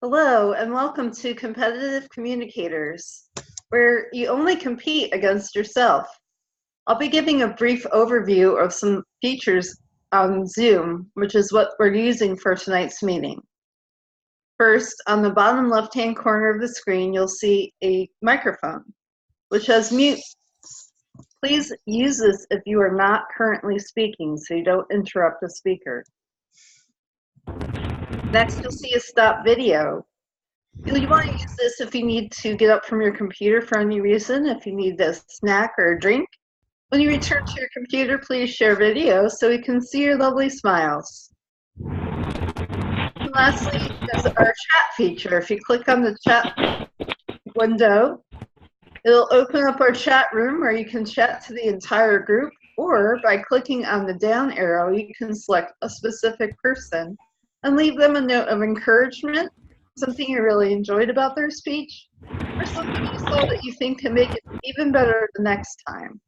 Hello, and welcome to Competitive Communicators, where you only compete against yourself. I'll be giving a brief overview of some features on Zoom, which is what we're using for tonight's meeting. First, on the bottom left-hand corner of the screen, you'll see a microphone, which has mute. Please use this if you are not currently speaking, so you don't interrupt the speaker. Next, you'll see a stop video. You want to use this if you need to get up from your computer for any reason, if you need a snack or a drink. When you return to your computer, please share video so we can see your lovely smiles. And lastly, there's our chat feature. If you click on the chat window, it'll open up our chat room where you can chat to the entire group, or by clicking on the down arrow, you can select a specific person and leave them a note of encouragement, something you really enjoyed about their speech, or something you saw that you think can make it even better the next time.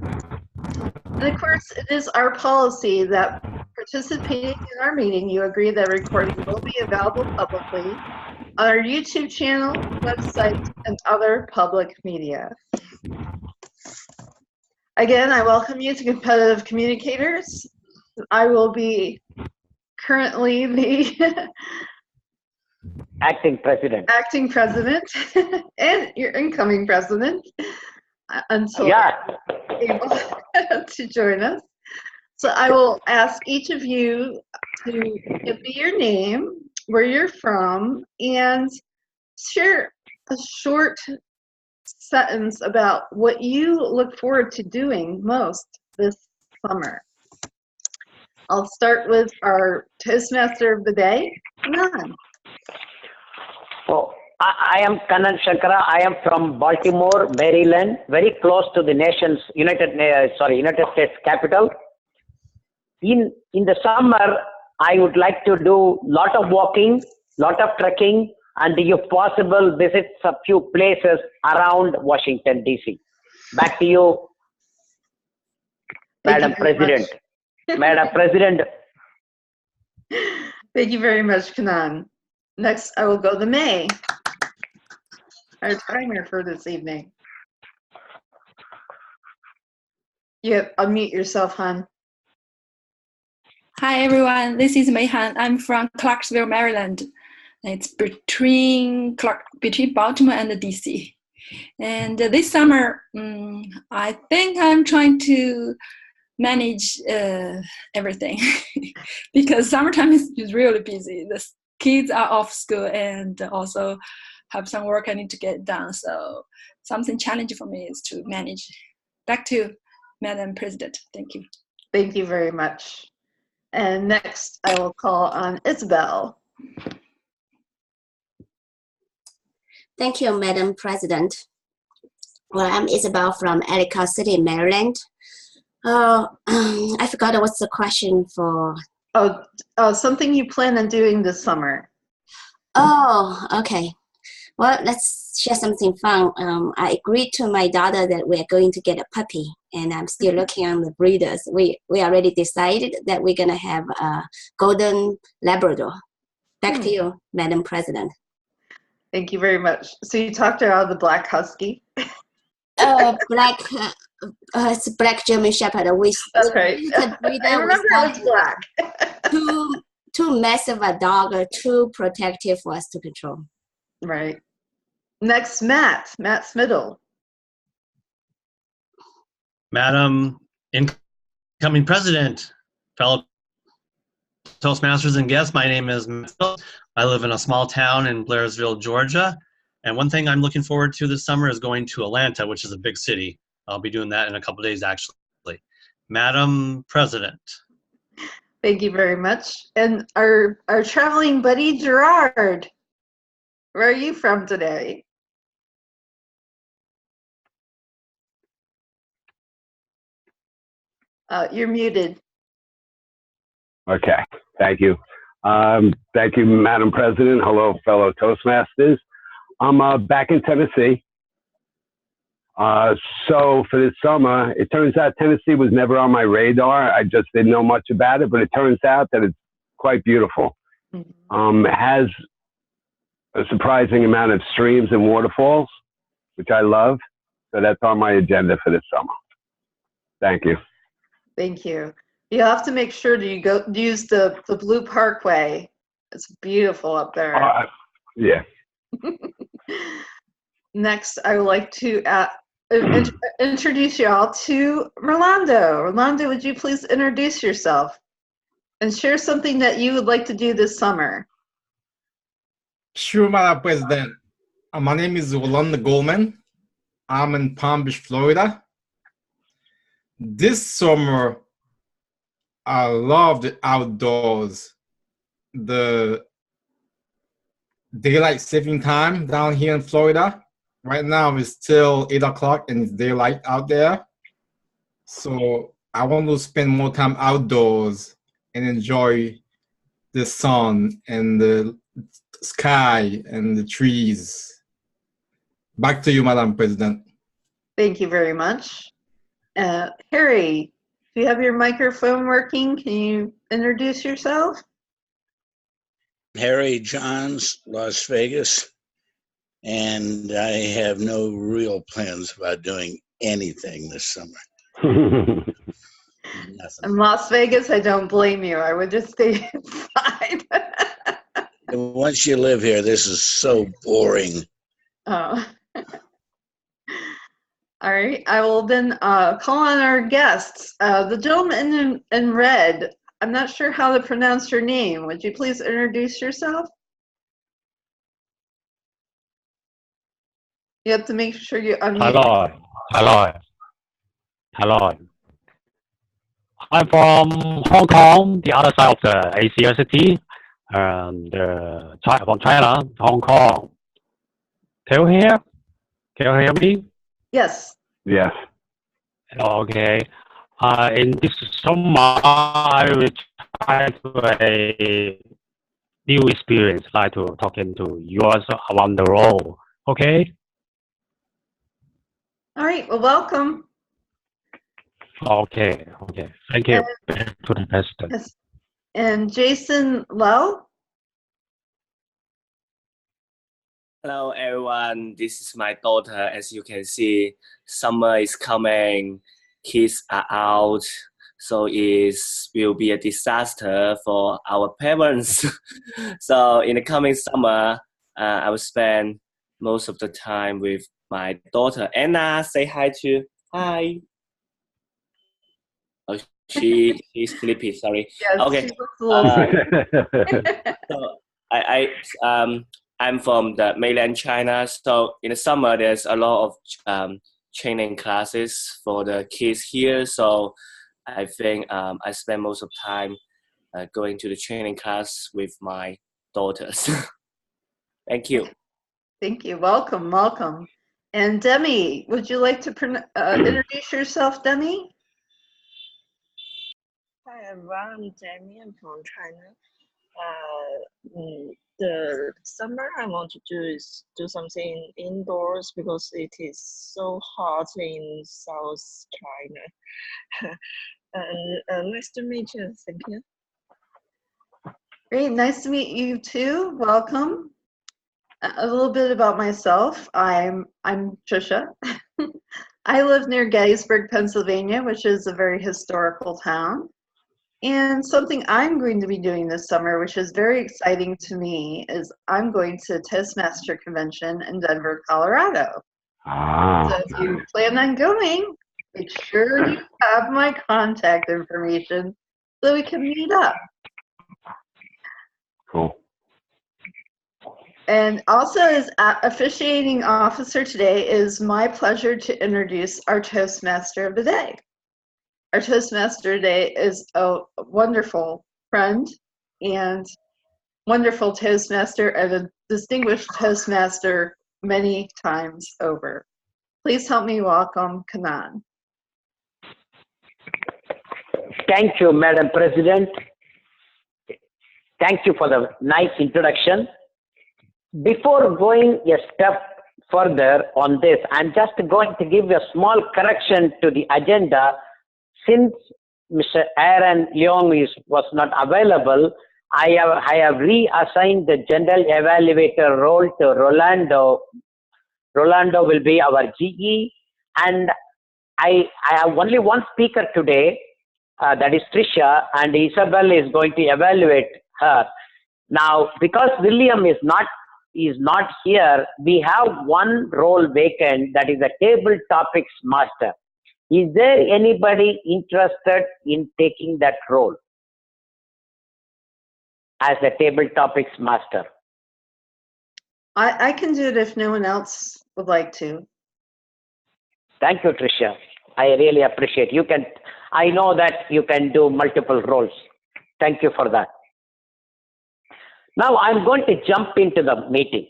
And of course, it is our policy that participating in our meeting, you agree that recording will be available publicly on our YouTube channel, website, and other public media. Again, I welcome you to Competitive Communicators. I will be currently the Acting president. Acting president and your incoming president until able to join us. So I will ask each of you to give me your name, where you're from, and share a short sentence about what you look forward to doing most this summer. I'll start with our Toastmaster of the day, Kanan. So I am Kanan Shankara. I am from Baltimore, Maryland, very close to the nation's United States capital. In the summer, I would like to do lot of walking, lot of trekking, and if possible, visit a few places around Washington, D.C. Back to you, Madam President. Madam President. Thank you very much, Kanan. Next, I will go to May, our timer for this evening. You unmute yourself, hon. Hi, everyone. This is Mei Han. I'm from Clarksville, Maryland. It's between Baltimore and DC. And this summer, I think I'm trying to manage everything because summertime is really busy. The kids are off school and also have some work I need to get done. So something challenging for me is to manage. Back to Madam President. Thank you. Thank you very much. And next, I will call on Isabel. Thank you, Madam President. Well, I'm Isabel from Ellicott City, Maryland. I forgot what's the question for. Oh, something you plan on doing this summer. Oh, okay. Well, let's share something fun. I agreed to my daughter that we're going to get a puppy, and I'm still looking on the breeders. We already decided that we're gonna have a golden Labrador. Back to you, Madam President. Thank you very much. So you talked her out of the black husky? It's black German Shepherd. That's right. I remember it was black. too massive a dog, or too protective for us to control. Right. Next, Matt Smiddle. Madam Incoming President, fellow Toastmasters and guests, my name is Matt Smiddle. I live in a small town in Blairsville, Georgia. And one thing I'm looking forward to this summer is going to Atlanta, which is a big city. I'll be doing that in a couple days, actually. Madam President. Thank you very much. And our traveling buddy, Gerard. Where are you from today? You're muted. Okay, thank you. Thank you, Madam President. Hello, fellow Toastmasters. I'm back in Tennessee. So for this summer, it turns out Tennessee was never on my radar. I just didn't know much about it, but it turns out that it's quite beautiful. It has a surprising amount of streams and waterfalls, which I love. So that's on my agenda for this summer. Thank you. Thank you. You have to make sure that you go use the Blue Parkway. It's beautiful up there. Yeah. Next, I would like to introduce you all to Rolando. Rolando, would you please introduce yourself and share something that you would like to do this summer? Sure, Madam President. My name is Rolando Goldman. I'm in Palm Beach, Florida. This summer, I love the outdoors. The daylight saving time down here in Florida. Right now it's still 8 o'clock and it's daylight out there. So I want to spend more time outdoors and enjoy the sun and the sky and the trees. Back to you, Madam President. Thank you very much. Harry, do you have your microphone working? Can you introduce yourself? Harry Johns, Las Vegas, and I have no real plans about doing anything this summer. In Nothing. Las Vegas, I don't blame you. I would just stay inside. And once you live here, this is so boring. Oh. All right, I will then call on our guests. The gentleman in red, I'm not sure how to pronounce your name. Would you please introduce yourself? You have to make sure you unmute. Hello. I'm from Hong Kong, the other side of the Asia city, and from China, Hong Kong. Can you hear me? Yes. Yes. Okay. In this summer, I will try to a new experience, like to talking to yours around the world. Okay. All right. Well, welcome. Okay. Thank you. Back to the president. Yes. And Jason Lowe. Hello everyone, this is my daughter. As you can see, summer is coming, kids are out, so it will be a disaster for our parents. So in the coming summer, I will spend most of the time with my daughter. Anna, say hi to, hi. Oh, she's sleepy, sorry. Yes, okay. she looks a So little I'm from the mainland China, so in the summer there's a lot of training classes for the kids here. So I think I spend most of the time going to the training class with my daughters. Thank you. Thank you. Welcome. And Demi, would you like to introduce yourself, Demi? Hi everyone, I'm Demi. I'm from China. The summer I want to do is do something indoors because it is so hot in South China. And nice to meet you. Thank you. Great. Nice to meet you too. Welcome. A little bit about myself. I'm Trisha. I live near Gettysburg, Pennsylvania, which is a very historical town. And something I'm going to be doing this summer, which is very exciting to me, is I'm going to Toastmaster Convention in Denver, Colorado. So if you plan on going, make sure you have my contact information so we can meet up. Cool. And also as officiating officer today, it is my pleasure to introduce our Toastmaster of the day. Our Toastmaster today is a wonderful friend and wonderful Toastmaster and a distinguished Toastmaster many times over. Please help me welcome Kanan. Thank you, Madam President. Thank you for the nice introduction. Before going a step further on this, I'm just going to give a small correction to the agenda. Since Mr. Aaron Leong was not available, I have reassigned the general evaluator role to Rolando. Rolando will be our GE, and I have only one speaker today, that is Trisha, and Isabel is going to evaluate her. Now, because William is not here, we have one role vacant, that is a table topics master. Is there anybody interested in taking that role as a table topics master? I can do it if no one else would like to. Thank you, Tricia. I really appreciate you can. I know that you can do multiple roles. Thank you for that. Now I'm going to jump into the meeting.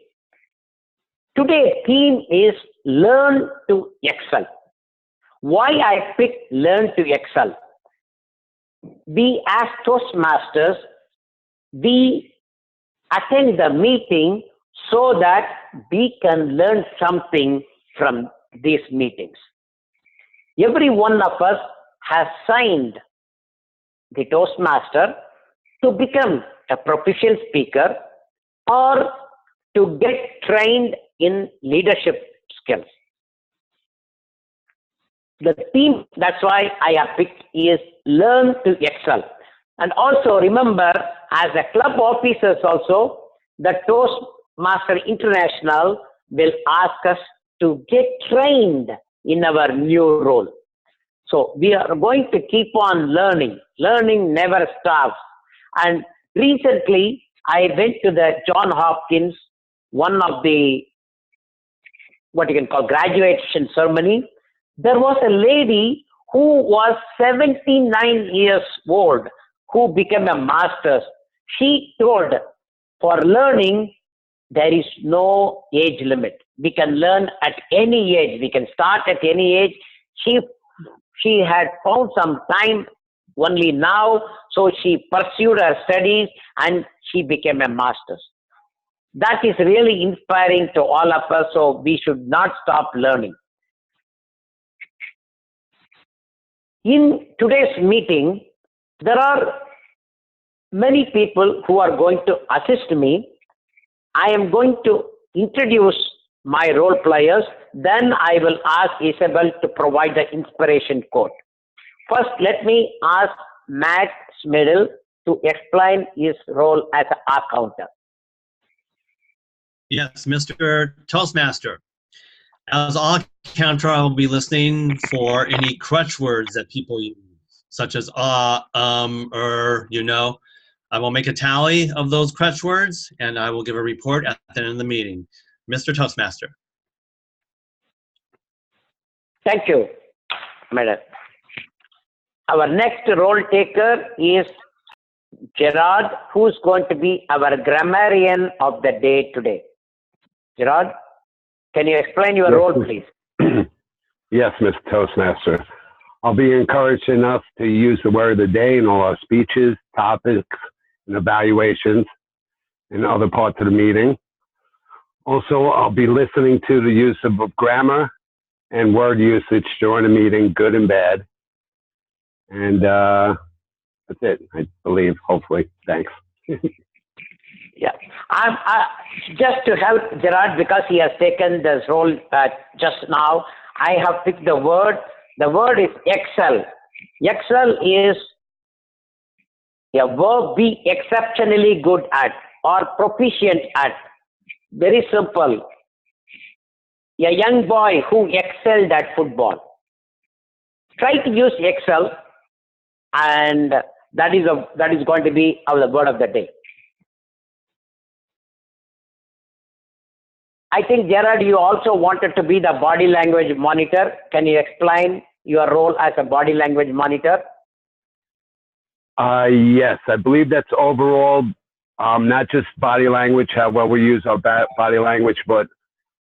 Today's theme is Learn to Excel. Why I picked Learn to Excel? We as Toastmasters, we attend the meeting so that we can learn something from these meetings. Every one of us has signed the Toastmaster to become a proficient speaker or to get trained in leadership skills. The theme, that's why I have picked, is Learn to Excel. And also remember, as a club officers also, the Toastmaster International will ask us to get trained in our new role. So we are going to keep on learning. Learning never stops. And recently, I went to the Johns Hopkins, one of the, what you can call, graduation ceremony. There was a lady who was 79 years old who became a master's. She told, for learning, there is no age limit. We can learn at any age. We can start at any age. She had found some time only now, so she pursued her studies and she became a master's. That is really inspiring to all of us, so we should not stop learning. In today's meeting, there are many people who are going to assist me. I am going to introduce my role players, then I will ask Isabel to provide the inspiration quote. First, let me ask Matt Smidle to explain his role as an accountant. Yes, Mr. Toastmaster. As all counter, I will be listening for any crutch words that people use, such as you know. I will make a tally of those crutch words, and I will give a report at the end of the meeting. Mr. Toastmaster. Thank you, Madam. Our next role taker is Gerard, who's going to be our grammarian of the day today. Gerard, can you explain your role, please? Yes, Mr. Toastmaster. I'll be encouraged enough to use the word of the day in all our speeches, topics, and evaluations in other parts of the meeting. Also, I'll be listening to the use of grammar and word usage during the meeting, good and bad. And that's it, I believe, hopefully. Thanks. Yeah, just to help Gerard, because he has taken this role just now, I have picked the word. The word is excel. Excel is a verb be exceptionally good at or proficient at. Very simple. A young boy who excelled at football. Try to use Excel, and that is going to be our word of the day. I think, Gerard, you also wanted to be the body language monitor. Can you explain your role as a body language monitor? Yes, I believe that's overall, not just body language, how well we use our body language, but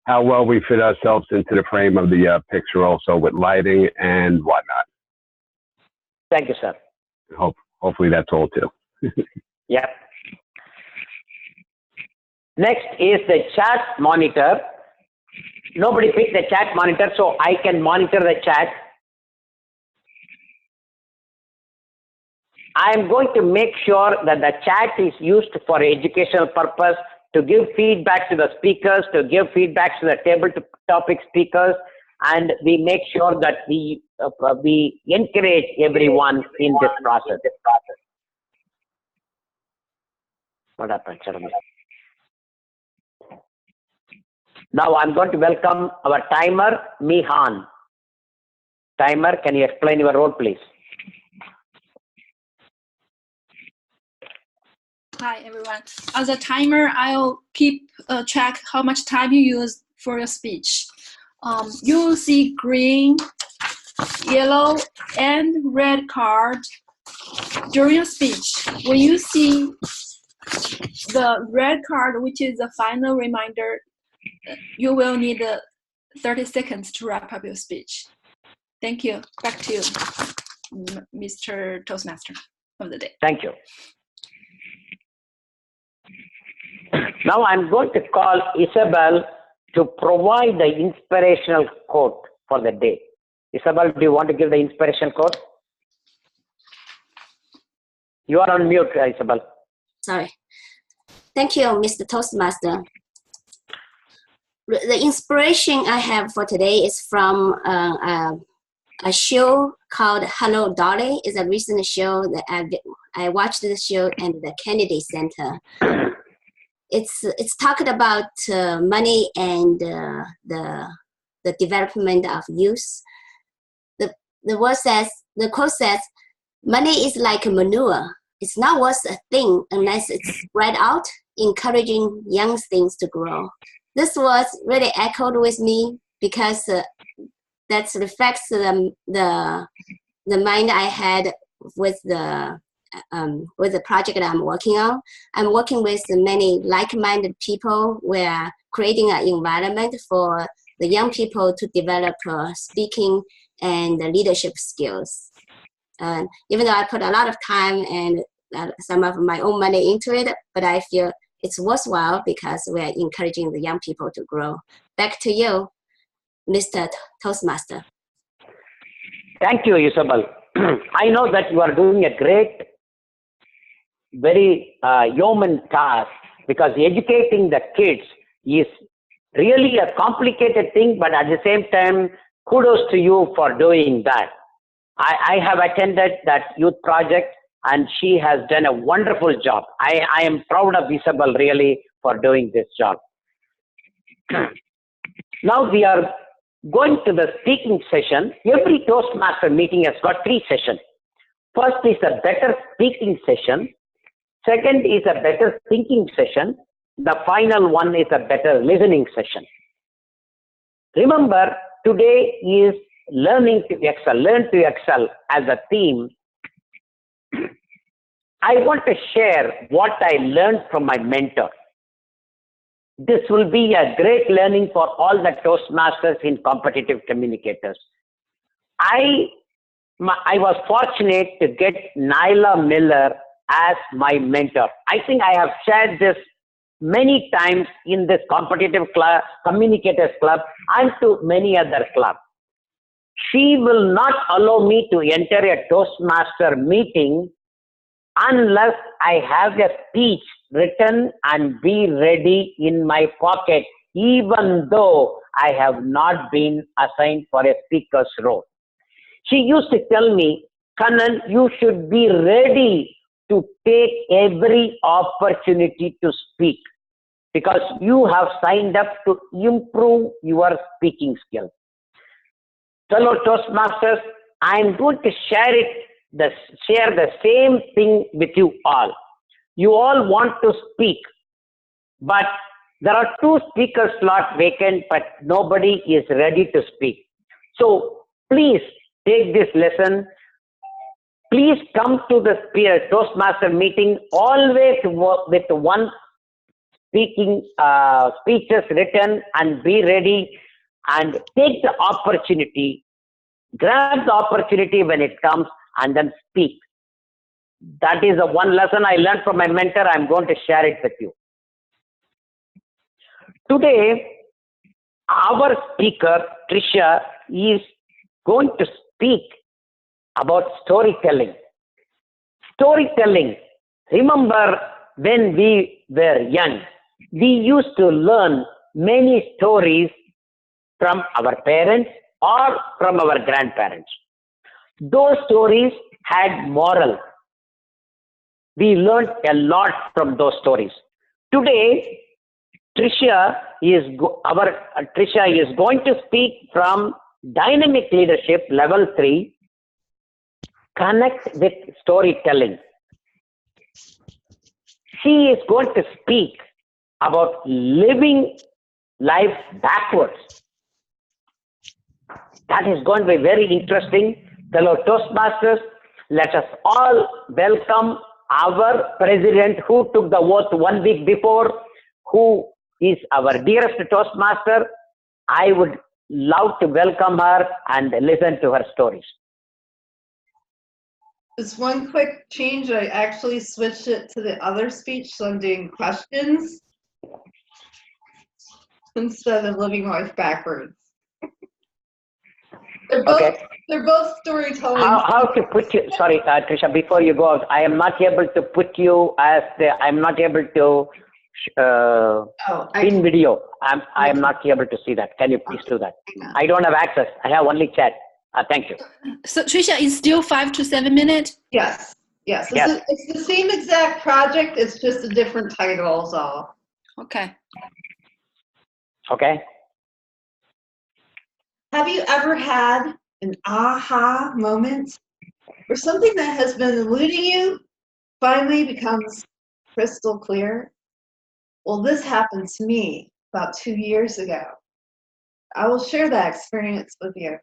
how well we fit ourselves into the frame of the picture also with lighting and whatnot. Thank you, sir. Hopefully that's all too. Yeah. Next is the chat monitor. Nobody picked the chat monitor, so I can monitor the chat. I am going to make sure that the chat is used for educational purpose, to give feedback to the speakers, to give feedback to the table topic speakers, and we make sure that we encourage everyone in this process. What happened, Chairman? Now I'm going to welcome our timer, Mihan. Timer, can you explain your role, please? Hi, everyone. As a timer, I'll keep track how much time you use for your speech. You will see green, yellow, and red card during your speech. When you see the red card, which is the final reminder, you will need 30 seconds to wrap up your speech. Thank you. Back to you, Mr. Toastmaster of the day. Thank you. Now I'm going to call Isabel to provide the inspirational quote for the day. Isabel, do you want to give the inspiration quote? You are on mute, Isabel. Sorry. Thank you, Mr. Toastmaster. The inspiration I have for today is from a show called Hello Dolly. It's a recent show that I watched the show at the Kennedy Center. It's talking about money and the development of youth. The quote says, money is like manure. It's not worth a thing unless it's spread out, encouraging young things to grow. This was really echoed with me because that reflects the mind I had with the project that I'm working on. I'm working with many like-minded people. We're creating an environment for the young people to develop speaking and leadership skills. Even though I put a lot of time and some of my own money into it, but I feel it's worthwhile because we're encouraging the young people to grow. Back to you, Mr. Toastmaster. Thank you, Isabel. I know that you are doing a great, very yeoman task, because educating the kids is really a complicated thing, but at the same time, kudos to you for doing that. I have attended that youth project, and she has done a wonderful job. I am proud of Isabel really for doing this job. Now we are going to the speaking session. Every Toastmaster meeting has got 3 sessions. First is a better speaking session. Second is a better thinking session. The final one is a better listening session. Remember, today is learning to excel, learn to excel as a theme. I want to share what I learned from my mentor. This will be a great learning for all the Toastmasters in competitive communicators. I was fortunate to get Nyla Miller as my mentor. I think I have shared this many times in this competitive club, communicators club, and to many other clubs. She will not allow me to enter a Toastmaster meeting unless I have a speech written and be ready in my pocket, even though I have not been assigned for a speaker's role. She used to tell me, Kannan, you should be ready to take every opportunity to speak because you have signed up to improve your speaking skills. Fellow Toastmasters, I am going to share the same thing with you all. You all want to speak, but there are 2 speaker slots vacant, but nobody is ready to speak. So please take this lesson. Please come to the Toastmaster meeting always with 1 speaking speeches written and be ready and take the opportunity, grab the opportunity when it comes and then speak. That is the one lesson I learned from my mentor. I'm going to share it with you. Today, our speaker, Trisha, is going to speak about storytelling. storytelling. Remember when we were young, we used to learn many stories from our parents or from our grandparents. Those stories had moral. We learned a lot from those stories. Today, Trisha is going to speak from Dynamic Leadership Level 3, Connect with Storytelling. She is going to speak about living life backwards. That is going to be very interesting. Fellow Toastmasters, let us all welcome our president who took the oath 1 week before, who is our dearest Toastmaster. I would love to welcome her and listen to her stories. Just one quick change. I actually switched it to the other speech, so I'm doing questions instead of living life backwards. They're both storytelling. How to put you? Sorry, Trisha. Before you go out, I am not able to put you as the. I'm not able to in video. I am not able to see that. Can you please do that? I don't have access. I have only chat. Thank you. So Trisha, is still 5 to 7 minutes? Yes. Yes. Yes. It's the same exact project. It's just a different title is all. Okay. Okay. Have you ever had an aha moment where something that has been eluding you finally becomes crystal clear? Well, this happened to me about 2 years ago. I will share that experience with you.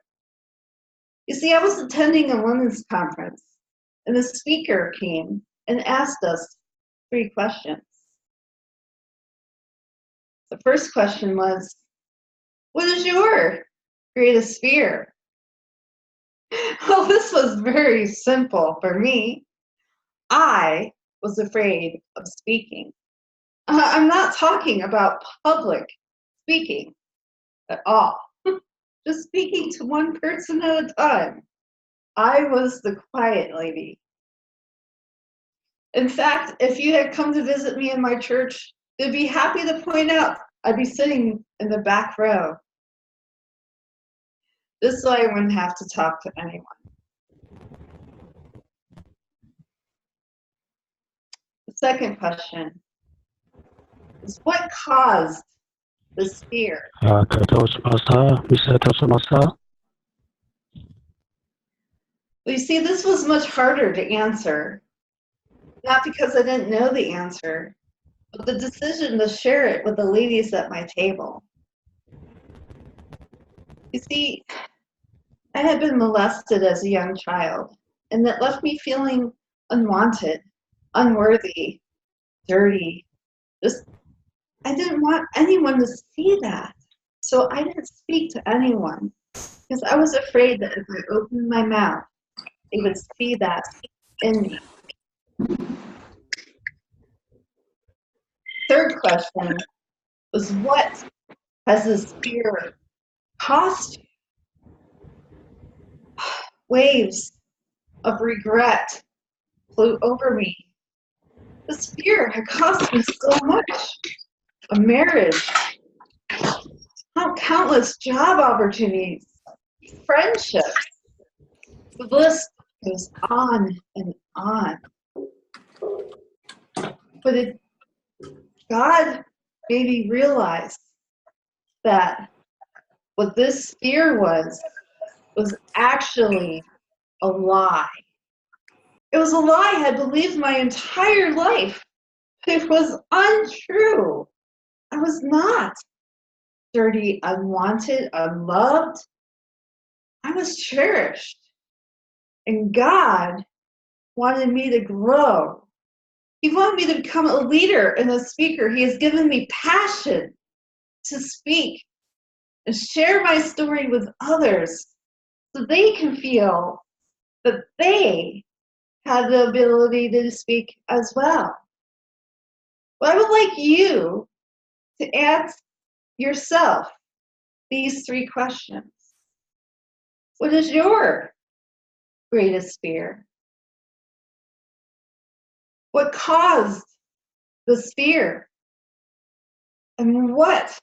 You see, I was attending a women's conference, and the speaker came and asked us 3 questions. The first question was, what is your greatest fear? Well, this was very simple for me. I was afraid of speaking. I'm not talking about public speaking at all. Just speaking to one person at a time. I was the quiet lady. In fact, if you had come to visit me in my church, they'd be happy to point out I'd be sitting in the back row. This way I wouldn't have to talk to anyone. The second question is, what caused this fear? Toastmaster, Mr. Toastmaster. Well, you see, this was much harder to answer. Not because I didn't know the answer, but the decision to share it with the ladies at my table. You see, I had been molested as a young child, and that left me feeling unwanted, unworthy, dirty. I didn't want anyone to see that. So I didn't speak to anyone because I was afraid that if I opened my mouth, they would see that in me. Third question was, what has this fear cost you? Waves of regret flew over me. This fear had cost me so much. A marriage, countless job opportunities, friendships. The list goes on and on. But God made me realize that what this fear was actually a lie. It was a lie I had believed my entire life. It was untrue. I was not dirty, unwanted, unloved. I was cherished. And God wanted me to grow. He wanted me to become a leader and a speaker. He has given me passion to speak and share my story with others so they can feel that they have the ability to speak as well. Well, I would like you to ask yourself these 3 questions. What is your greatest fear? What caused this fear? And what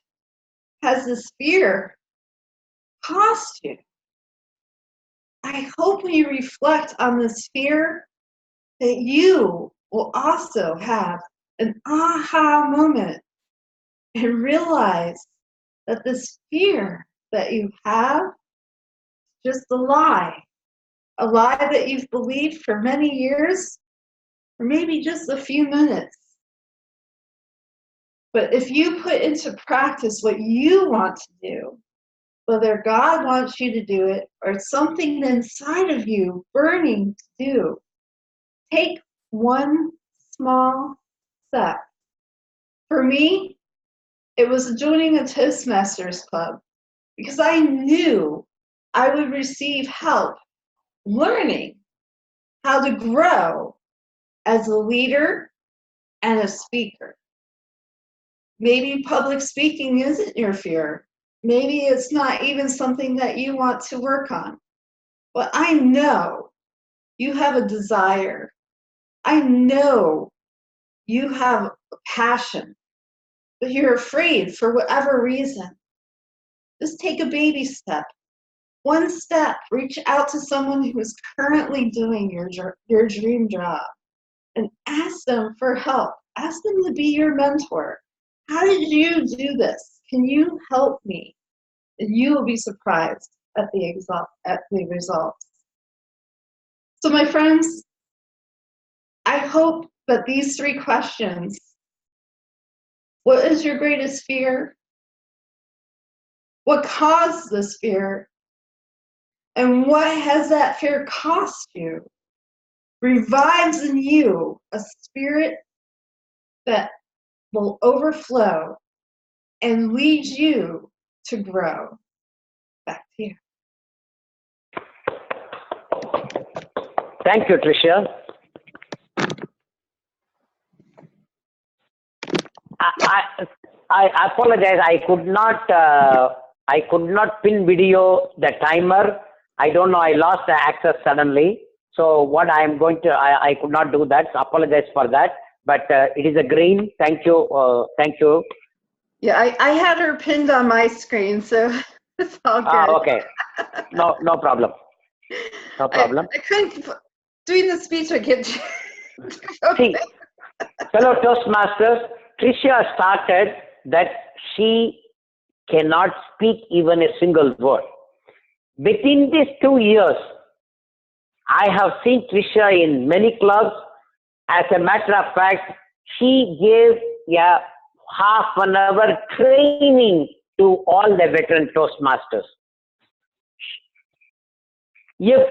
has this fear cost you? I hope when you reflect on this fear that you will also have an aha moment and realize that this fear that you have is just a lie that you've believed for many years, or maybe just a few minutes. But if you put into practice what you want to do, whether God wants you to do it or it's something inside of you burning to do, take one small step. For me, it was joining a Toastmasters club because I knew I would receive help learning how to grow as a leader and a speaker. Maybe public speaking isn't your fear. Maybe it's not even something that you want to work on. But I know you have a desire. I know you have a passion, but you're afraid for whatever reason. Just take a baby step. One step, reach out to someone who is currently doing your dream job and ask them for help. Ask them to be your mentor. How did you do this? Can you help me? And you will be surprised at the results. So my friends, I hope that these 3 questions, what is your greatest fear? What caused this fear? And what has that fear cost you? Revives in you a spirit that will overflow and lead you to grow. Back to you. Thank you, Tricia. I apologize. I could not pin video the timer. I don't know. I lost the access suddenly. So what I am going to, I could not do that. So apologize for that. But it is a green. Thank you. Thank you. Yeah, I had her pinned on my screen, so it's all good. Okay. No problem. No problem. I couldn't, doing the speech, I get See, fellow Toastmasters, Tricia started that she cannot speak even a single word. Within these 2 years, I have seen Tricia in many clubs. As a matter of fact, she gave a half-an-hour training to all the veteran Toastmasters. If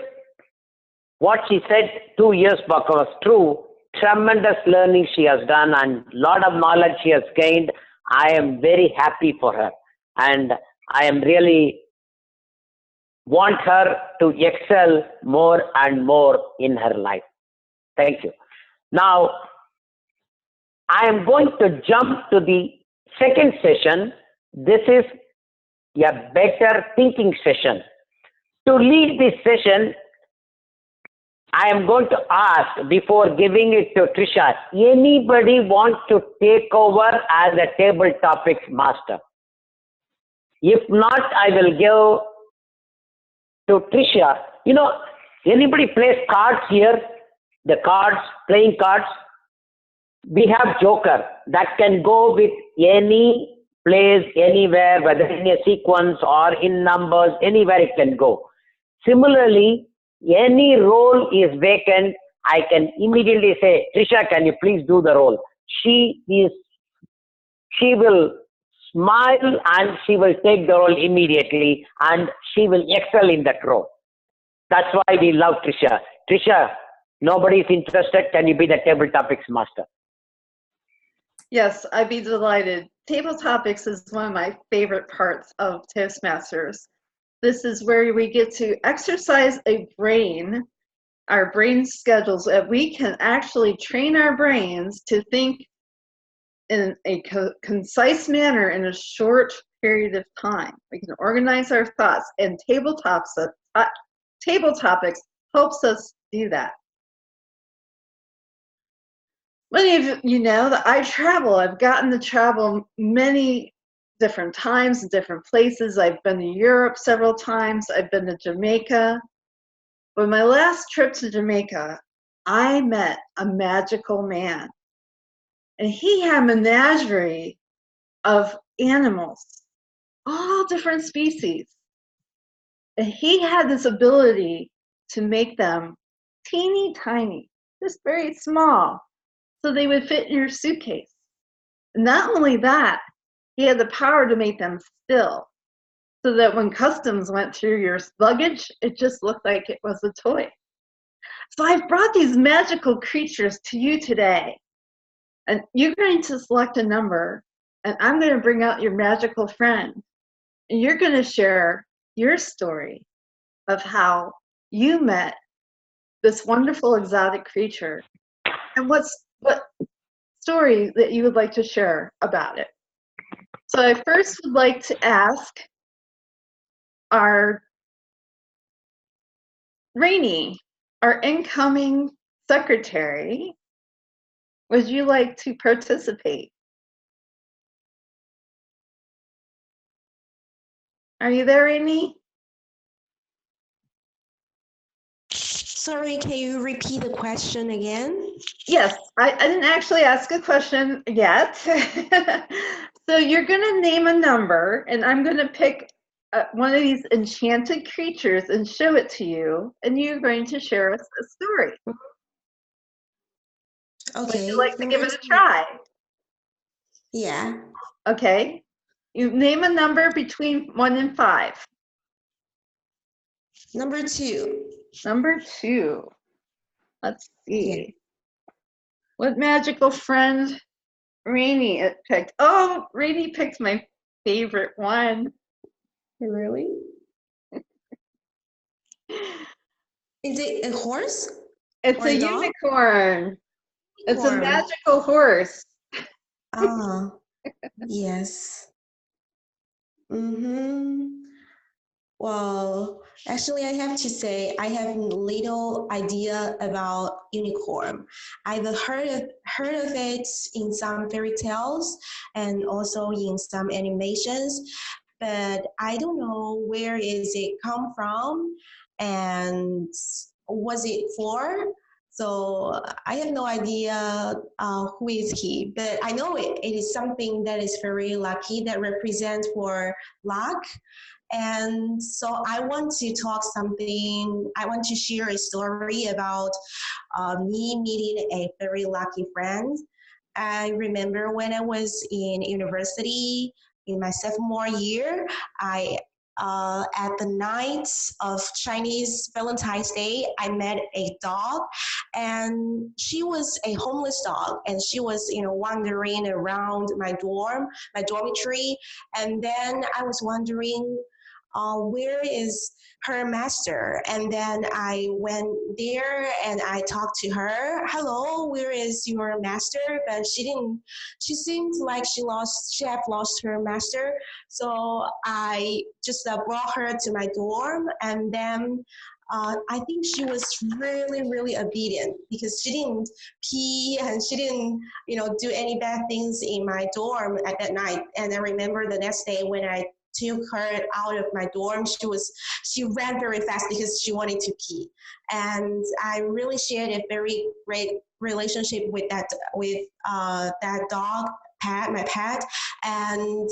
what she said 2 years back was true, tremendous learning she has done and lot of knowledge she has gained. I am very happy for her, and I am really want her to excel more and more in her life. Thank you. Now, I am going to jump to the second session. This is a better thinking session. To lead this session, I am going to ask, before giving it to Tricia, anybody want to take over as a table topics master? If not, I will give to Tricia. You know, anybody plays cards here? The cards, playing cards. We have Joker that can go with any place, anywhere, whether in a sequence or in numbers, anywhere it can go. Similarly, any role is vacant, I can immediately say, Tricia, can you please do the role? She will smile and she will take the role immediately and she will excel in that role. That's why we love Tricia. Tricia, nobody is interested. Can you be the table topics master? Yes, I'd be delighted. Table topics is one of my favorite parts of Toastmasters. This is where we get to exercise our brain schedules, that we can actually train our brains to think in a concise manner in a short period of time. We can organize our thoughts, and table topics helps us do that. Many of you know that I travel. I've gotten to travel many different times, different places. I've been to Europe several times. I've been to Jamaica. But my last trip to Jamaica, I met a magical man. And he had a menagerie of animals, all different species. And he had this ability to make them teeny tiny, just very small, so they would fit in your suitcase. And not only that, he had the power to make them still, so that when customs went through your luggage, it just looked like it was a toy. So I've brought these magical creatures to you today. And you're going to select a number, and I'm going to bring out your magical friend. And you're going to share your story of how you met this wonderful exotic creature and what story that you would like to share about it. So I first would like to ask our Rainey, our incoming secretary, would you like to participate? Are you there, Rainey? Sorry, can you repeat the question again? Yes, I didn't actually ask a question yet. So you're going to name a number, and I'm going to pick one of these enchanted creatures and show it to you, and you're going to share us a story. Okay. Would you like to give it a try? Yeah. Okay. You name a number between 1 and 5. Number 2. Number 2. Let's see. Yeah. What magical friend Rainey picked? Oh, Rainey picked my favorite one. Really? Is it a horse? It's Or a dog? unicorn. It's a Unicorn. magical horse. Ah, yes. Mm-hmm. Well, actually, I have to say I have little idea about unicorn. I've heard of it in some fairy tales and also in some animations, but I don't know where is it come from and was it for. So I have no idea who is he, but I know it is something that is very lucky that represents for luck. And so I want to share a story about me meeting a very lucky friend. I remember when I was in university in my sophomore year, at the night of Chinese Valentine's Day, I met a dog, and she was a homeless dog, and she was, wandering around my dormitory, and then I was wondering, where is her master? And then I went there and I talked to her. Hello, where is your master? But she seemed like she had lost her master. So I just brought her to my dorm, and then I think she was really, really obedient because she didn't pee and she didn't, do any bad things in my dorm at that night. And I remember the next day when I took her out of my dorm, she ran very fast because she wanted to pee. And I really shared a very great relationship with that dog, my pet, and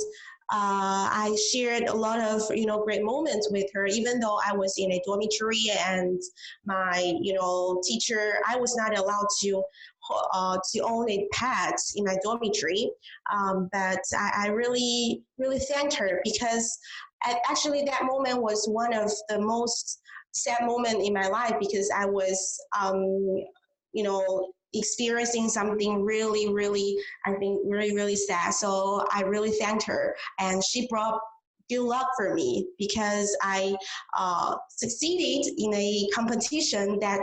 I shared a lot of great moments with her. Even though I was in a dormitory and my teacher, I was not allowed to own a pet in my dormitory, but I really really thanked her because actually that moment was one of the most sad moment in my life because I was experiencing something really, really, I think, really, really sad. So I really thanked her, and she brought good luck for me because I succeeded in a competition that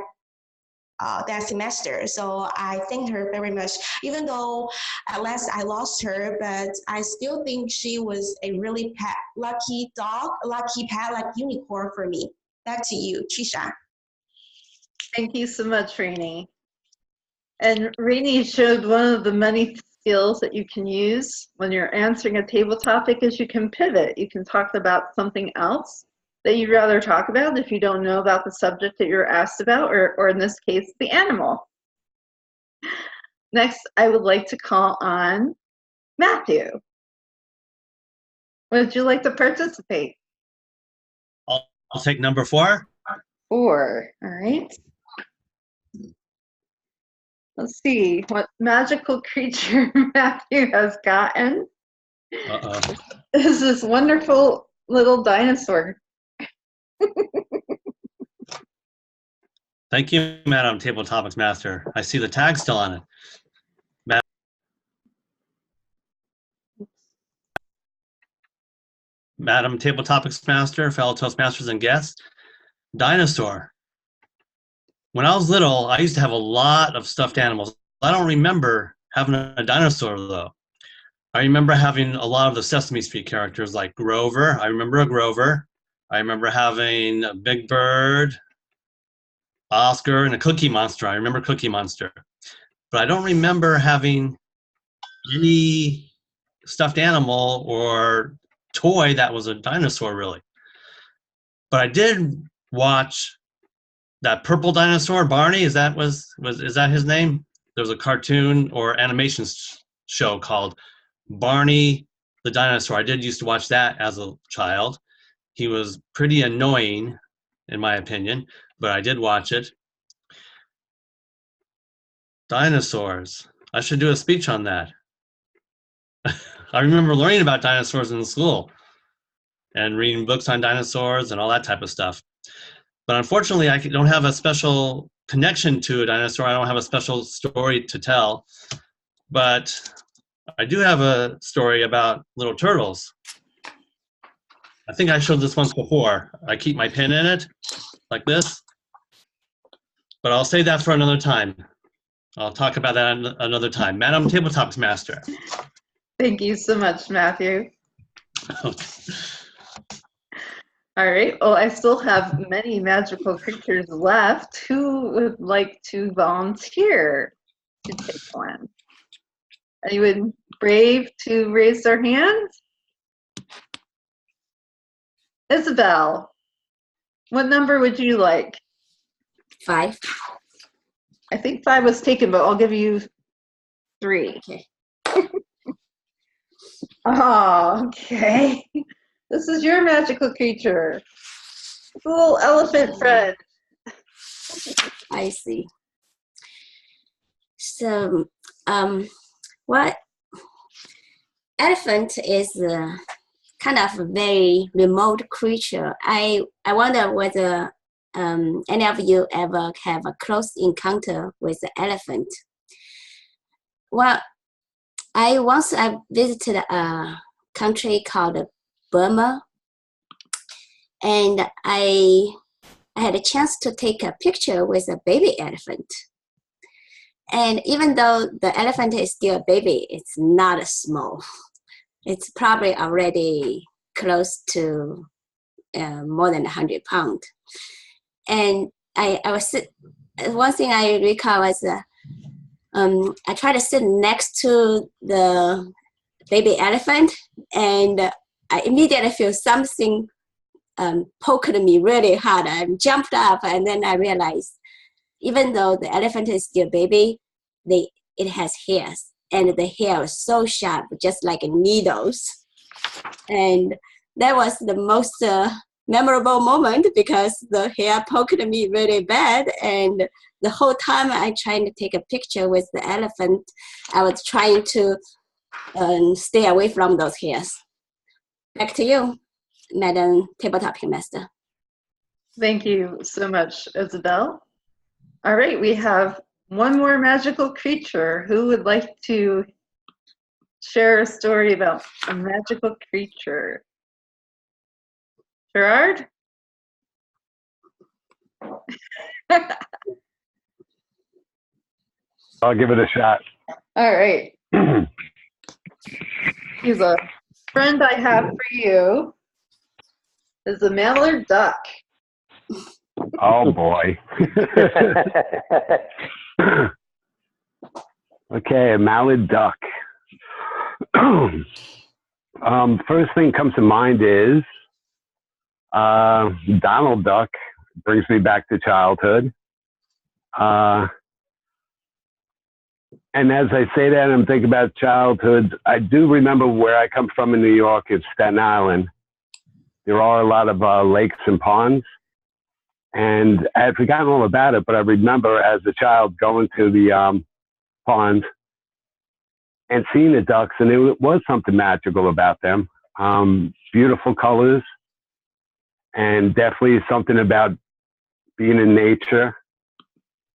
semester. So I thank her very much. Even though at last I lost her, but I still think she was a really lucky dog, lucky pet, like unicorn for me. Back to you, Trisha. Thank you so much, Rainey. And Rainey showed one of the many skills that you can use when you're answering a table topic is you can pivot. You can talk about something else that you'd rather talk about if you don't know about the subject that you're asked about, or in this case, the animal. Next, I would like to call on Matthew. Would you like to participate? I'll take number 4. 4, all right. Let's see what magical creature Matthew has gotten. Uh-oh. This is this wonderful little dinosaur. Thank you, Madam Table Topics Master. I see the tag still on it. Madam Table Topics Master, fellow Toastmasters and guests, dinosaur. When I was little, I used to have a lot of stuffed animals. I don't remember having a dinosaur, though. I remember having a lot of the Sesame Street characters like Grover. I remember a Grover. I remember having a Big Bird, Oscar, and a Cookie Monster. I remember Cookie Monster. But I don't remember having any stuffed animal or toy that was a dinosaur, really. But I did watch that purple dinosaur, Barney. Is that his name? There was a cartoon or animation show called Barney the Dinosaur. I did used to watch that as a child. He was pretty annoying, in my opinion, but I did watch it. Dinosaurs. I should do a speech on that. I remember learning about dinosaurs in school and reading books on dinosaurs and all that type of stuff. But unfortunately, I don't have a special connection to a dinosaur. I don't have a special story to tell. But I do have a story about little turtles. I think I showed this once before. I keep my pin in it, like this. But I'll save that for another time. I'll talk about that another time. Madam Table Topics Master. Thank you so much, Matthew. All right, well, I still have many magical creatures left. Who would like to volunteer to take one? Anyone brave to raise their hand? Isabel, what number would you like? 5. I think 5 was taken, but I'll give you 3. Okay. Oh, okay. This is your magical creature. It's a little elephant friend. I see. So, what elephant is kind of a very remote creature. I wonder whether any of you ever have a close encounter with an elephant. Well, I visited a country called Burma, and I had a chance to take a picture with a baby elephant. And even though the elephant is still a baby, it's not small. It's probably already close to more than 100 pounds. And I was one thing I recall was I tried to sit next to the baby elephant, and I immediately feel something poked me really hard. I jumped up, and then I realized, even though the elephant is still a baby, it has hairs, and the hair was so sharp, just like needles. And that was the most memorable moment because the hair poked me really bad, and the whole time I tried to take a picture with the elephant, I was trying to stay away from those hairs. Back to you, Madam Table Topic Master. Thank you so much, Isabel. All right, we have one more magical creature. Who would like to share a story about a magical creature? Gerard? I'll give it a shot. All right. He's a friend I have for you. Is a mallard duck. Oh boy. Okay, a mallard duck. First thing comes to mind is Donald Duck. Brings me back to childhood. And as I say that, I'm thinking about childhood. I do remember where I come from in New York. It's Staten Island. There are a lot of lakes and ponds. And I had forgotten all about it, but I remember as a child going to the pond and seeing the ducks, and there was something magical about them. Beautiful colors, and definitely something about being in nature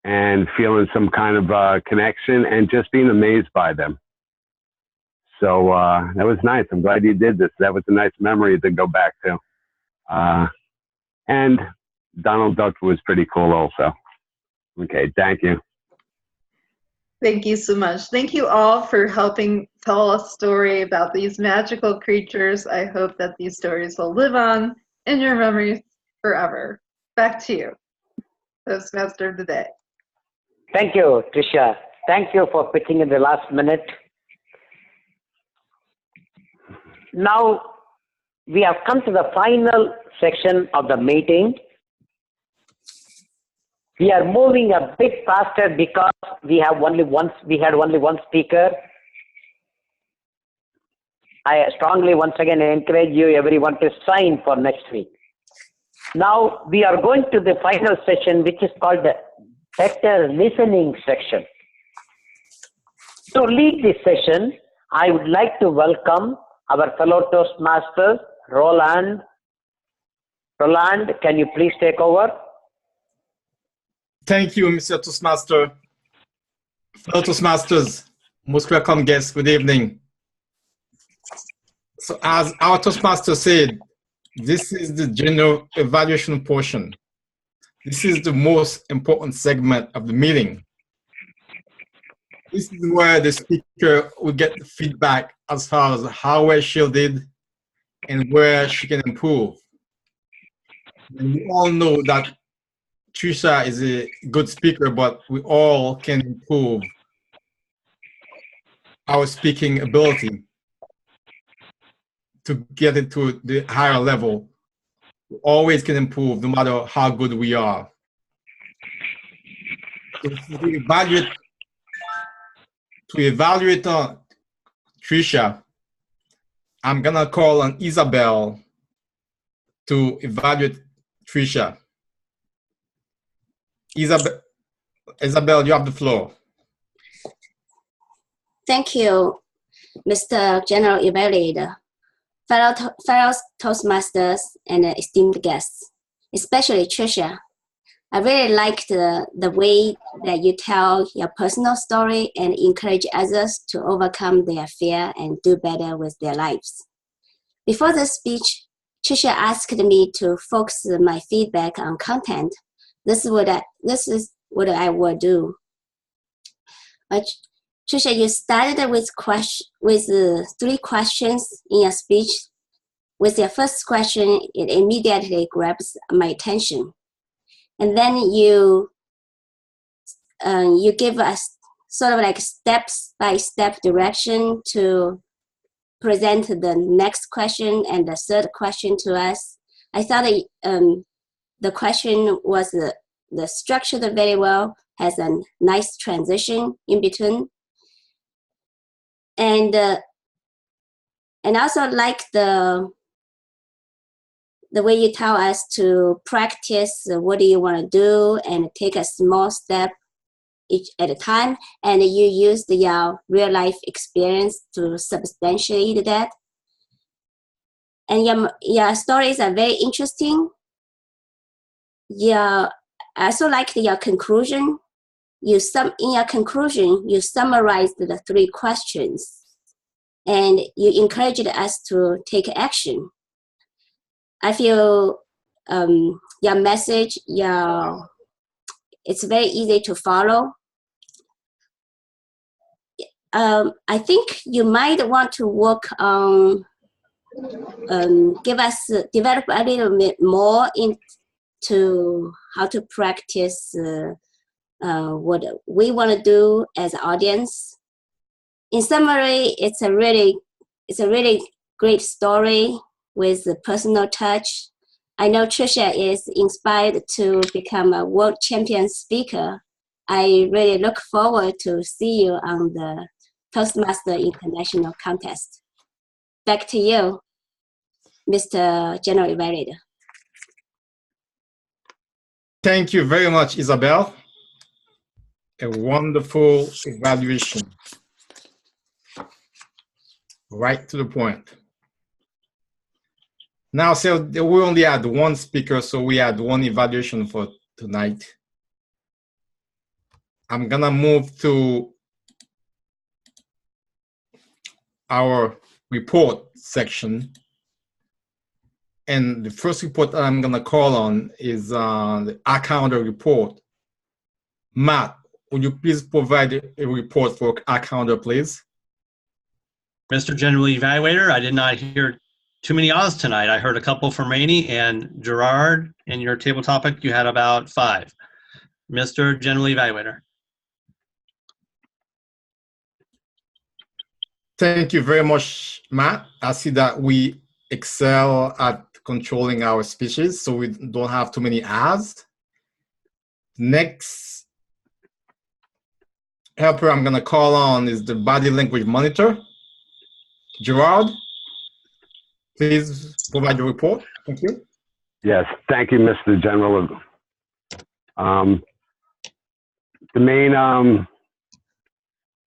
and feeling some kind of connection and just being amazed by them. So that was nice. I'm glad you did this. That was a nice memory to go back to. And Donald Duck was pretty cool also. Okay, thank you. Thank you so much. Thank you all for helping tell a story about these magical creatures. I hope that these stories will live on in your memories forever. Back to you, Toastmaster of the Day. Thank you, Tricia. Thank you for pitching in the last minute. Now, we have come to the final section of the meeting. We are moving a bit faster because we had only one speaker. I strongly once again encourage you everyone to sign for next week. Now we are going to the final session, which is called the better listening section. To lead this session, I would like to welcome our fellow Toastmasters, Roland. Roland, can you please take over? Thank you, Mr. Toastmaster. Fellow Toastmasters, most welcome guests, good evening. So as our Toastmaster said, this is the general evaluation portion. This is the most important segment of the meeting. This is where the speaker will get the feedback as far as how well she did and where she can improve. And we all know that Tricia is a good speaker, but we all can improve our speaking ability to get it to the higher level. We always can improve no matter how good we are. So to evaluate Tricia, I'm gonna call on Isabel to evaluate Tricia. Isabel, you have the floor. Thank you, Mr. General Evaluator, fellow Toastmasters, and esteemed guests, especially Tricia. I really liked the way that you tell your personal story and encourage others to overcome their fear and do better with their lives. Before the speech, Tricia asked me to focus my feedback on content. This is what I will do. Tricia, you started with 3 questions in your speech. With your first question, it immediately grabs my attention. And then you give us sort of like step-by-step direction to present the next question and the third question to us. I thought the question was the structured very well, has a nice transition in between. And also like the way you tell us to practice what do you want to do and take a small step each at a time, and you use your real life experience to substantiate that. And your stories are very interesting. I also like your conclusion. In your conclusion, you summarized the 3 questions, and you encouraged us to take action. I feel your message, it's very easy to follow. I think you might want to work on develop a little bit more into how to practice what we want to do as an audience. in summary, it's a really great story with a personal touch. I know Tricia is inspired to become a world champion speaker. I really look forward to see you on the Toastmaster International Contest. Back to you, Mr. General Evaluator. Thank you very much, Isabel. A wonderful evaluation. Right to the point. Now, so we only had one speaker, so we had one evaluation for tonight. I'm gonna move to our report section. And the first report that I'm gonna call on is the Account report. Matt, would you please provide a report for Account, please? Mr. General Evaluator, I did not hear too many odds tonight. I heard a couple from Rainey and Gerard. In your table topic, you had about 5. Mr. General Evaluator. Thank you very much, Matt. I see that we excel at controlling our speeches, so we don't have too many ads. Next helper I'm gonna call on is the body language monitor. Gerard, please provide your report. Thank you. Yes, thank you, Mr. General. The main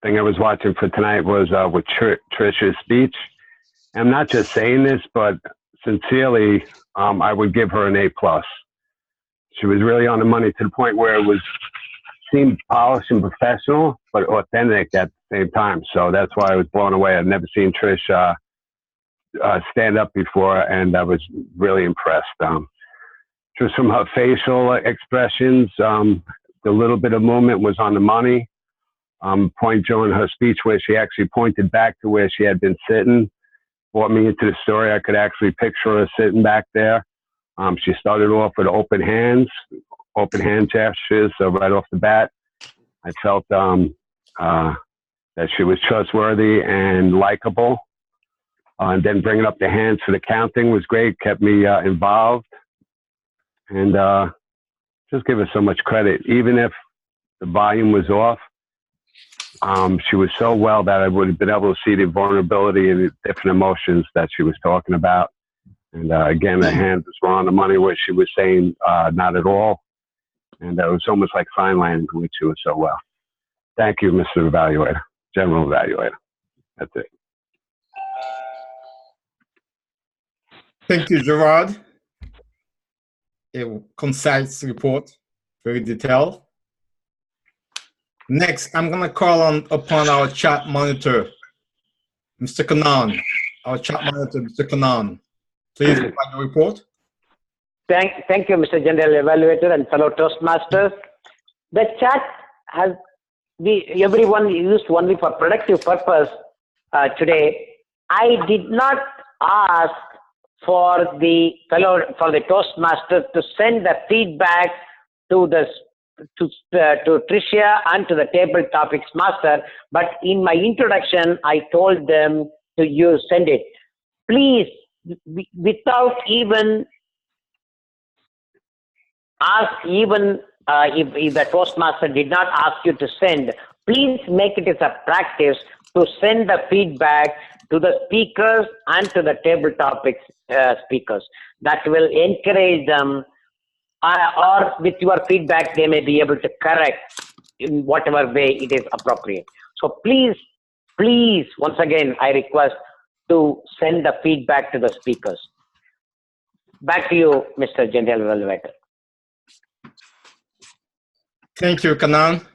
thing I was watching for tonight was with Tricia's speech. I'm not just saying this, but sincerely, I would give her an A+. She was really on the money to the point where it seemed polished and professional, but authentic at the same time. So that's why I was blown away. I've never seen Trish stand up before, and I was really impressed. Just from her facial expressions, the little bit of movement was on the money. Point during her speech where she actually pointed back to where she had been sitting brought me into the story. I could actually picture her sitting back there. She started off with open hand gestures, so right off the bat, I felt that she was trustworthy and likable. And then bringing up the hands for the counting was great, kept me involved. And just give her so much credit. Even if the volume was off, she was so well that I would have been able to see the vulnerability and the different emotions that she was talking about. And again, the hands were on the money where she was saying not at all. And it was almost like sign language, which she was so well. Thank you, Mr. Evaluator, General Evaluator. That's it. Thank you, Gerard. A concise report, very detailed. Next, I'm going to call upon our chat monitor, Mr. Kanan. Our chat monitor, Mr. Kanan. Please provide your report. Thank you, Mr. General Evaluator and fellow Toastmasters. The chat has everyone used only for productive purpose today. I did not ask for the Toastmasters to send the feedback to Tricia and to the Table Topics Master, but in my introduction, I told them to send it. Please, without even if the Toastmaster did not ask you to send, please make it as a practice to send the feedback to the speakers and to the Table Topics speakers. That will encourage them, or with your feedback, they may be able to correct in whatever way it is appropriate. So please, once again, I request to send the feedback to the speakers. Back to you, Mr. General Evaluator. Thank you, Kanan.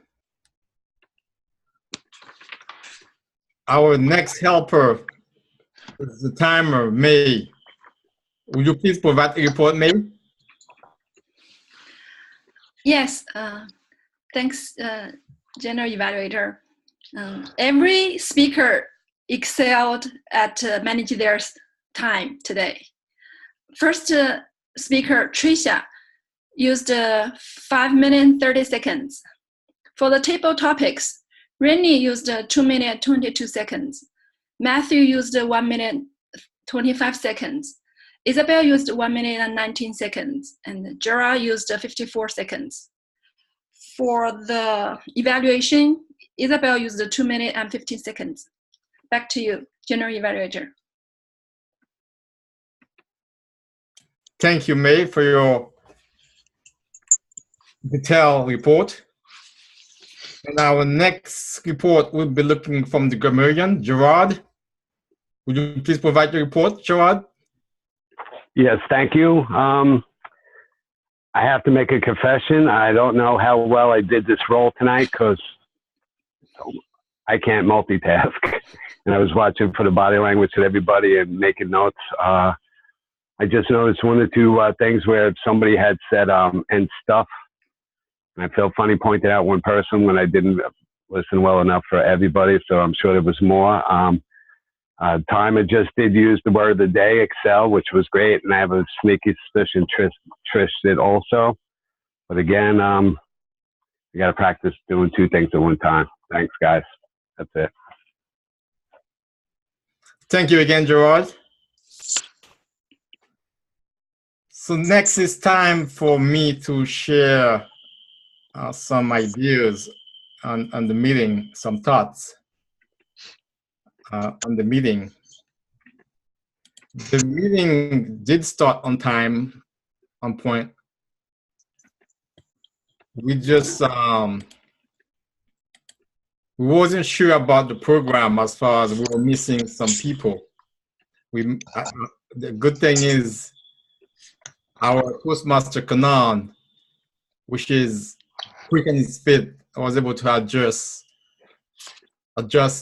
Our next helper is the timer, May. Would you please provide a report, May? Yes, thanks, General Evaluator. Every speaker excelled at managing their time today. First speaker, Tricia, used 5 minutes, 30 seconds. For the table topics, Rennie used 2 minutes 22 seconds. Matthew used 1 minute 25 seconds. Isabel used 1 minute and 19 seconds. And Gerard used 54 seconds. For the evaluation, Isabel used 2 minutes and 15 seconds. Back to you, General Evaluator. Thank you, May, for your detailed report. And our next report will be looking from the grammarian, Gerard. Would you please provide your report, Gerard? Yes, thank you. I have to make a confession. I don't know how well I did this role tonight because I can't multitask. And I was watching for the body language of everybody and making notes. I just noticed one or two things where somebody had said and stuff. And I felt funny pointing out one person when I didn't listen well enough for everybody. So I'm sure there was more. Time, I just did use the word of the day, excel, which was great. And I have a sneaky suspicion Trish did also. But again, you got to practice doing two things at one time. Thanks, guys. That's it. Thank you again, Gerard. So next is time for me to share some ideas on the meeting, some thoughts on the meeting. The meeting did start on time, on point. We just we wasn't sure about the program as far as we were missing some people. The good thing is our Toastmaster Kanan, which is quick and his fit, was able to adjust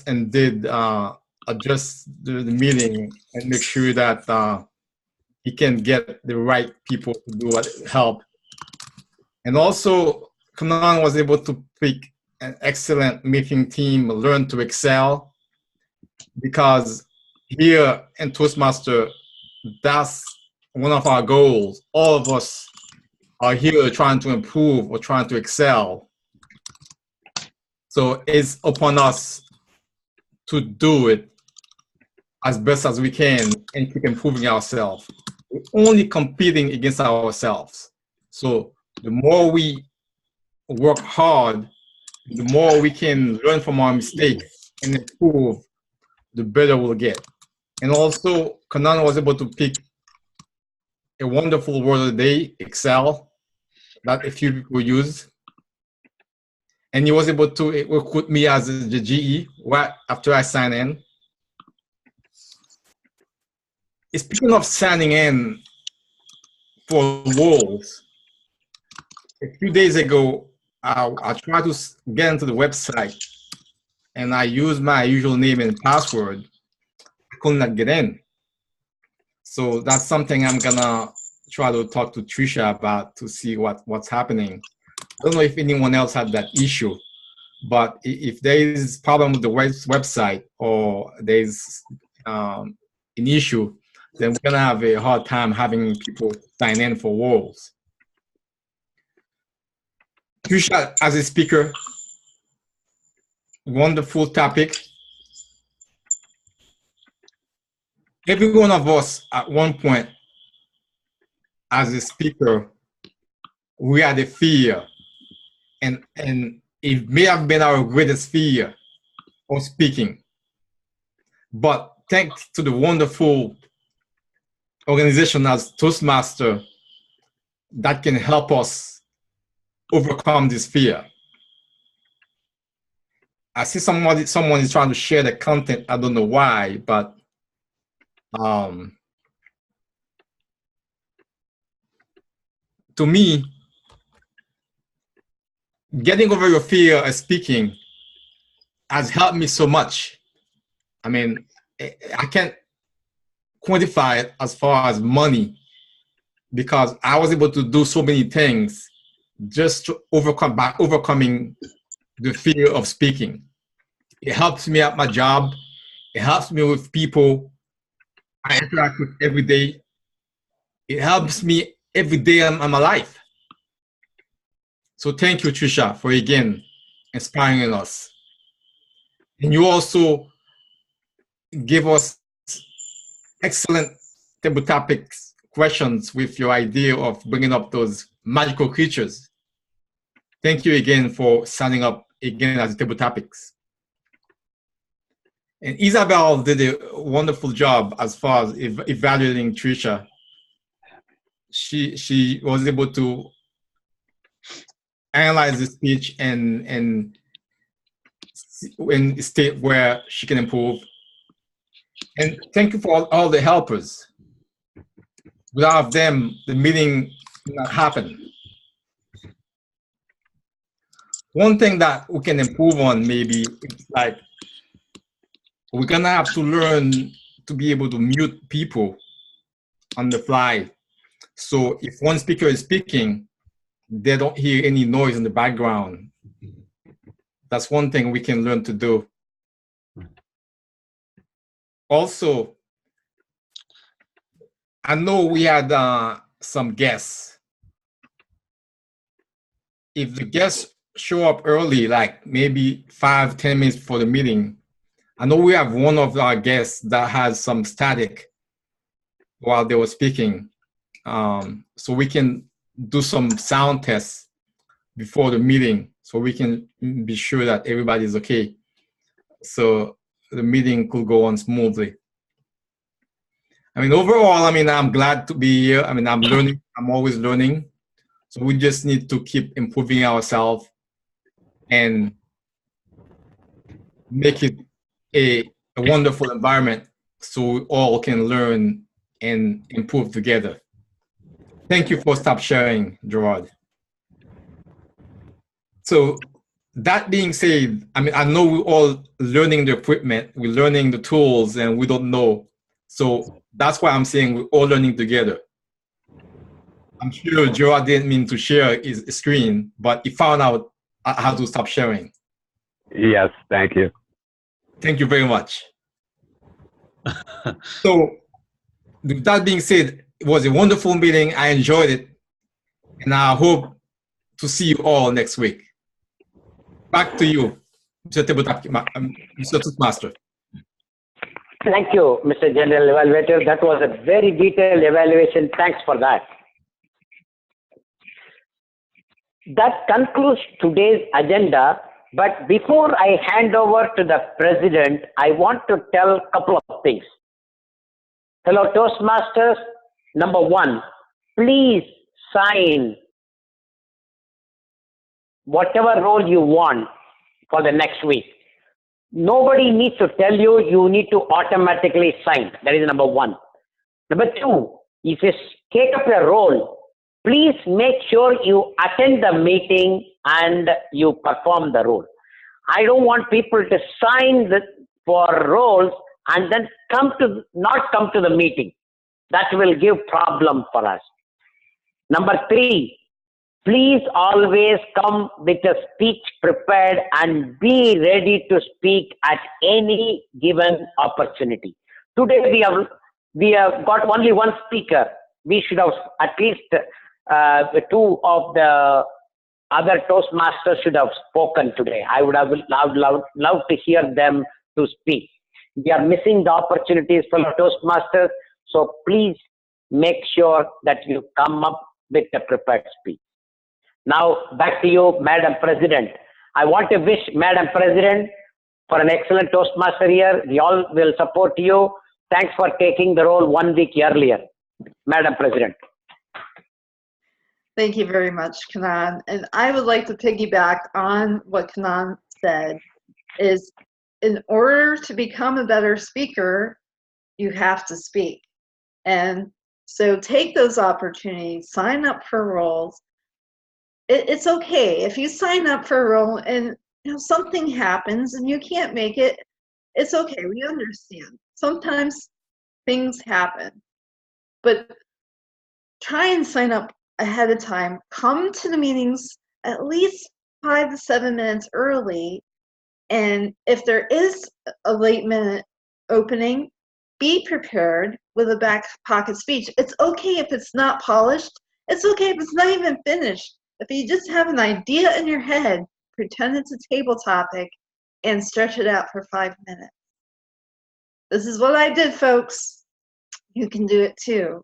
and did adjust the meeting and make sure that he can get the right people to do what help. And also, Kanan was able to pick an excellent meeting team, learn to excel, because here in Toastmaster, that's one of our goals. All of us are here trying to improve or trying to excel. So it's upon us to do it as best as we can and keep improving ourselves. We're only competing against ourselves. So the more we work hard, the more we can learn from our mistakes and improve, the better we'll get. And also, Kanan was able to pick a wonderful word of the day, excel, that a few people use. And he was able to recruit me as the GE right after I signed in. Speaking of signing in for roles, a few days ago, I tried to get into the website and I used my usual name and password. I could not get in. So that's something I'm gonna try to talk to Trisha about to see what's happening. I don't know if anyone else had that issue, but if there is problem with the website or there's an issue, then we're gonna have a hard time having people sign in for roles. Trisha, as a speaker, wonderful topic. Every one of us at one point, as a speaker, we had a fear, and it may have been our greatest fear of speaking. But thanks to the wonderful organization as Toastmaster that can help us overcome this fear. I see someone is trying to share the content. I don't know why, but to me, getting over your fear of speaking has helped me so much. I mean, I can't quantify it as far as money, because I was able to do so many things just to overcoming the fear of speaking. It helps me at my job. It helps me with people I interact with every day. It helps me every day in my life. So thank you, Trisha, for again inspiring us. And you also give us excellent table topics questions with your idea of bringing up those magical creatures. Thank you again for signing up again as table topics. And Isabel did a wonderful job as far as evaluating Trisha. She was able to analyze the speech and state where she can improve. And thank you for all the helpers. Without them, the meeting would not happen. One thing that we can improve on maybe is like we're gonna have to learn to be able to mute people on the fly. So if one speaker is speaking, they don't hear any noise in the background. That's one thing we can learn to do. Also, I know we had some guests. If the guests show up early, like maybe 5-10 minutes before the meeting, I know we have one of our guests that has some static while they were speaking. So we can do some sound tests before the meeting so we can be sure that everybody's okay. So the meeting could go on smoothly. I mean, overall, I mean, I'm glad to be here. I mean, I'm learning, I'm always learning. So we just need to keep improving ourselves and make it a wonderful environment so we all can learn and improve together. Thank you for stop sharing, Gerard. So that being said, I mean, I know we're all learning the equipment, we're learning the tools, and we don't know. So that's why I'm saying we're all learning together. I'm sure Gerard didn't mean to share his screen, but he found out how to stop sharing. Yes, thank you. Thank you very much. So with that being said, it was a wonderful meeting. I enjoyed it. And I hope to see you all next week. Back to you, Mr. Toastmaster. Thank you, Mr. General Evaluator. That was a very detailed evaluation. Thanks for that. That concludes today's agenda. But before I hand over to the President, I want to tell a couple of things. Hello, Toastmasters. Number one, please sign whatever role you want for the next week. Nobody needs to tell you, you need to automatically sign. That is number one. Number two, if you take up a role, please make sure you attend the meeting and you perform the role. I don't want people to sign for roles and then not come to the meeting. That will give problem for us. Number three, please always come with a speech prepared and be ready to speak at any given opportunity. Today we have got only one speaker. We should have at least two of the other Toastmasters should have spoken today. I would have loved to hear them to speak. We are missing the opportunities for Toastmasters, so please make sure that you come up with a prepared speech. Now back to you, Madam President. I want to wish Madam President for an excellent Toastmaster year. We all will support you. Thanks for taking the role 1 week earlier, Madam President. Thank you very much, Kannan. And I would like to piggyback on what Kannan said, is in order to become a better speaker, you have to speak. And so take those opportunities, sign up for roles. It's okay if you sign up for a role and something happens and you can't make it. It's okay, we understand. Sometimes things happen, but try and sign up ahead of time. Come to the meetings at least 5 to 7 minutes early, and if there is a late minute opening, be prepared with a back pocket speech. It's okay if it's not polished. It's okay if it's not even finished. If you just have an idea in your head, pretend it's a table topic, and stretch it out for 5 minutes. This is what I did, folks. You can do it too.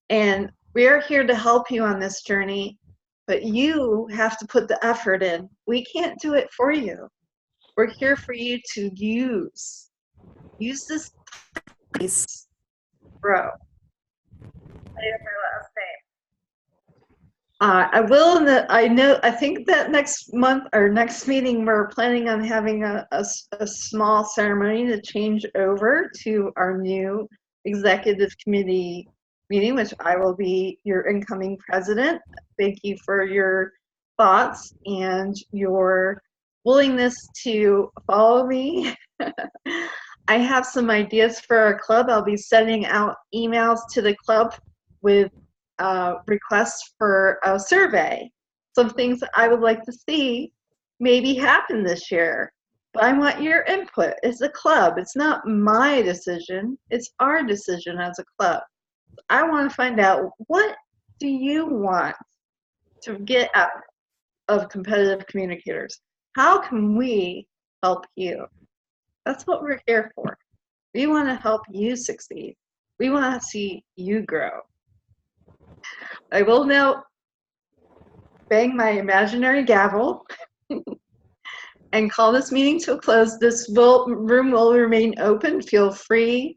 And we are here to help you on this journey, but you have to put the effort in. We can't do it for you. We're here for you to use this place to grow. I think that next month or next meeting, we're planning on having a small ceremony to change over to our new executive committee meeting, which I will be your incoming president. Thank you for your thoughts and your willingness to follow me. I have some ideas for our club. I'll be sending out emails to the club with requests for a survey. Some things that I would like to see maybe happen this year. But I want your input. It's a club. It's not my decision. It's our decision as a club. I want to find out, what do you want to get out of competitive communicators? How can we help you? That's what we're here for. We want to help you succeed. We want to see you grow. I will now bang my imaginary gavel and call this meeting to a close. This room will remain open. Feel free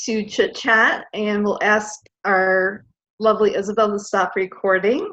to chit chat, and we'll ask our lovely Isabel to stop recording.